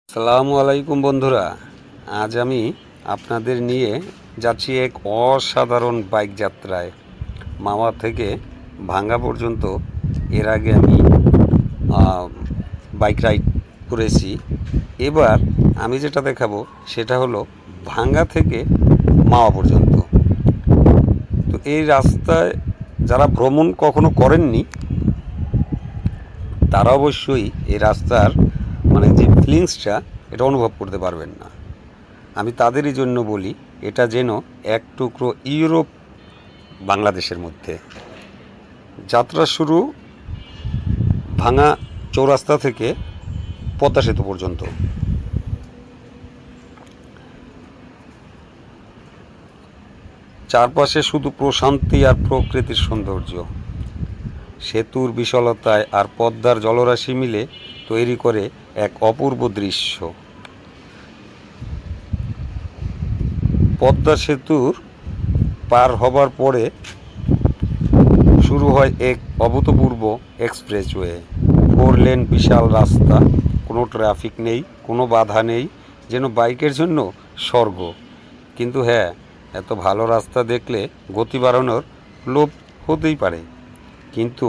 আসসালামু আলাইকুম বন্ধুরা, আজ আমি আপনাদের নিয়ে যাচ্ছি এক অসাধারণ বাইক যাত্রায়। মাওয়া থেকে ভাঙ্গা পর্যন্ত এর আগে আমি বাইক রাইড করেছি। এবার আমি যেটা দেখাবো সেটা হলো ভাঙ্গা থেকে মাওয়া পর্যন্ত। তো এই রাস্তায় যারা ভ্রমণ কখনো করেননি তারা অবশ্যই এই রাস্তার যে ফিলিংসটা এটা অনুভব করতে পারবেন না। আমি তাদেরই জন্য বলি, এটা যেন এক টুকরো ইউরোপ বাংলাদেশের মধ্যে। যাত্রা শুরু ভাঙা চৌরাস্তা থেকে পদ্মা সেতু পর্যন্ত। চারপাশে শুধু প্রশান্তি আর প্রকৃতির সৌন্দর্য। সেতুর বিশালতায় আর পদ্মার জলরাশি মিলে তৈরি করে এক অপূর্ব দৃশ্য। পদ্মা সেতুর পার হবার পরে শুরু হয় এক অভূতপূর্ব এক্সপ্রেসওয়ে। 4 লেন বিশাল রাস্তা, কোনো ট্রাফিক নেই, কোনো বাধা নেই, যেন বাইকের জন্য স্বর্গ। কিন্তু হ্যাঁ, এত ভালো রাস্তা দেখলে গতি বাড়ানোর লোভ হতেই পারে, কিন্তু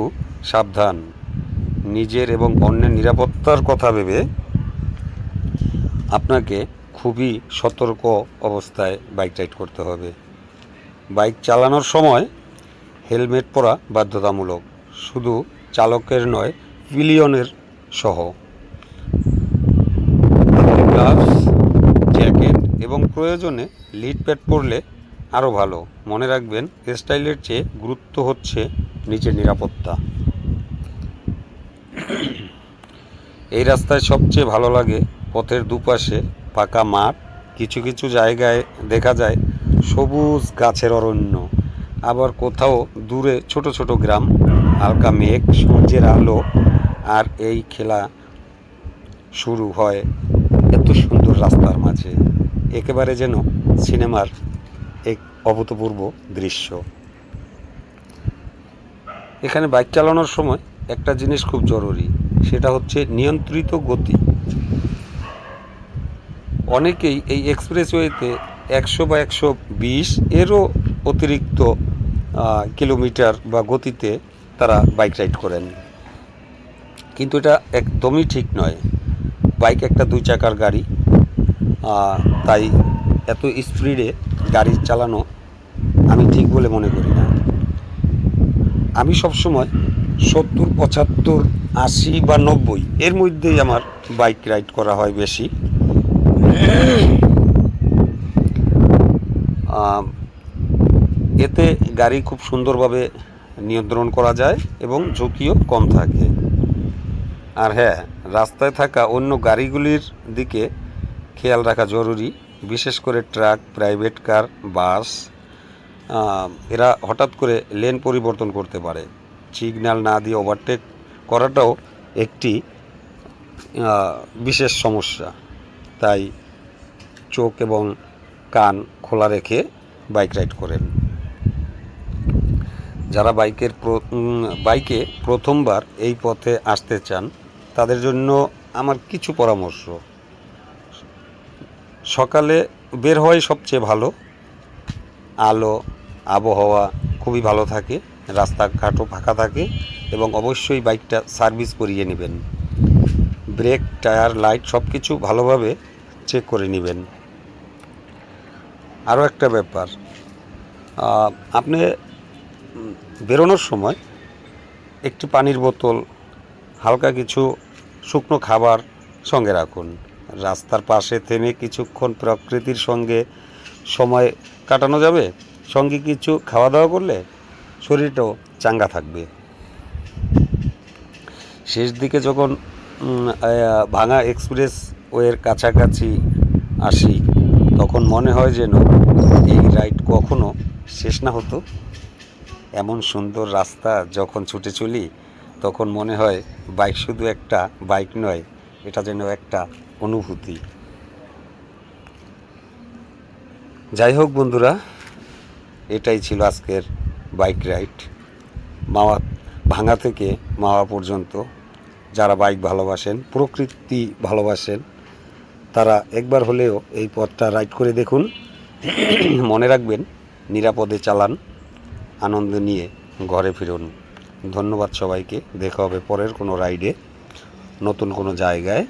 সাবধান, নিজের এবং অন্যের নিরাপত্তার কথা ভেবে আপনাকে খুবই সতর্ক অবস্থায় বাইক রাইড করতে হবে। বাইক চালানোর সময় হেলমেট পরা বাধ্যতামূলক, শুধু চালকের নয়, পিলিয়নের সহ। গ্লাভস, জ্যাকেট এবং প্রয়োজনে লিড প্যাড পরলে আরও ভালো। মনে রাখবেন, স্টাইলের চেয়ে গুরুত্ব হচ্ছে নিজের নিরাপত্তা। এই রাস্তায় সবচেয়ে ভালো লাগে পথের দুপাশে ফাঁকা মাঠ, কিছু কিছু জায়গায় দেখা যায় সবুজ গাছের অরণ্য, আবার কোথাও দূরে ছোট ছোট গ্রাম, হালকা মেঘ, সূর্যের আলো, আর এই খেলা শুরু হয় এত সুন্দর রাস্তার মাঝে, একেবারে যেন সিনেমার এক অভূতপূর্ব দৃশ্য। এখানে বাইক চালানোর সময় একটা জিনিস খুব জরুরি, সেটা হচ্ছে নিয়ন্ত্রিত গতি। অনেকেই এই এক্সপ্রেসওয়েতে 100 বা 120 এরও অতিরিক্ত কিলোমিটার বা গতিতে তারা বাইক রাইড করেন, কিন্তু এটা একদমই ঠিক নয়। বাইক একটা 2 চাকার গাড়ি, তাই এত স্পিডে গাড়ি চালানো আমি ঠিক বলে মনে করি না। আমি সবসময় 70, 75, 80 বা 90 এর মধ্যেই আমার বাইক রাইড করা হয় বেশি। এতে গাড়ি খুব সুন্দরভাবে নিয়ন্ত্রণ করা যায় এবং ঝুঁকিও কম থাকে। আর হ্যাঁ, রাস্তায় থাকা অন্য গাড়িগুলির দিকে খেয়াল রাখা জরুরি, বিশেষ করে ট্রাক, প্রাইভেট কার, বাস। এরা হঠাৎ করে লেন পরিবর্তন করতে পারে। সিগন্যাল না দিয়ে ওভারটেক করাটাও একটি বিশেষ সমস্যা। তাই চোখ এবং কান খোলা রেখে বাইক রাইড করেন। যারা বাইকে প্রথমবার এই পথে আসতে চান তাদের জন্য আমার কিছু পরামর্শ। সকালে বের হওয়াই সবচেয়ে ভালো। আলো, আবহাওয়া খুবই ভালো থাকে, রাস্তাঘাটও ফাঁকা থাকে, এবং অবশ্যই বাইকটা সার্ভিস করিয়ে নেবেন। ব্রেক, টায়ার, লাইট সব কিছু ভালোভাবে চেক করে নেবেন। আরও একটা ব্যাপার, আপনি বেরোনোর সময় একটি পানির বোতল, হালকা কিছু শুকনো খাবার সঙ্গে রাখুন। রাস্তার পাশে থেমে কিছুক্ষণ প্রকৃতির সঙ্গে সময় কাটানো যাবে, সঙ্গে কিছু খাওয়া দাওয়া করলে শরীরটাও চাঙ্গা থাকবে। শেষ দিকে যখন ভাঙা এক্সপ্রেস ওয়ের কাছাকাছি আসি, তখন মনে হয় যেন এই রাইড কখনো শেষ না হতো। এমন সুন্দর রাস্তা যখন ছুটে চলি, তখন মনে হয় বাইক শুধু একটা বাইক নয়, এটা যেন একটা অনুভূতি। যাই হোক বন্ধুরা, এটাই ছিল আজকের বাইক রাইড ভাঙা থেকে মাওয়া পর্যন্ত। যারা বাইক ভালোবাসেন, প্রকৃতি ভালোবাসেন, তারা একবার হলেও এই পথটা রাইড করে দেখুন। মনে রাখবেন, নিরাপদে চালান, আনন্দ নিয়ে ঘরে ফিরুন। ধন্যবাদ সবাইকে। দেখা হবে পরের কোনো রাইডে, নতুন কোনো জায়গায়।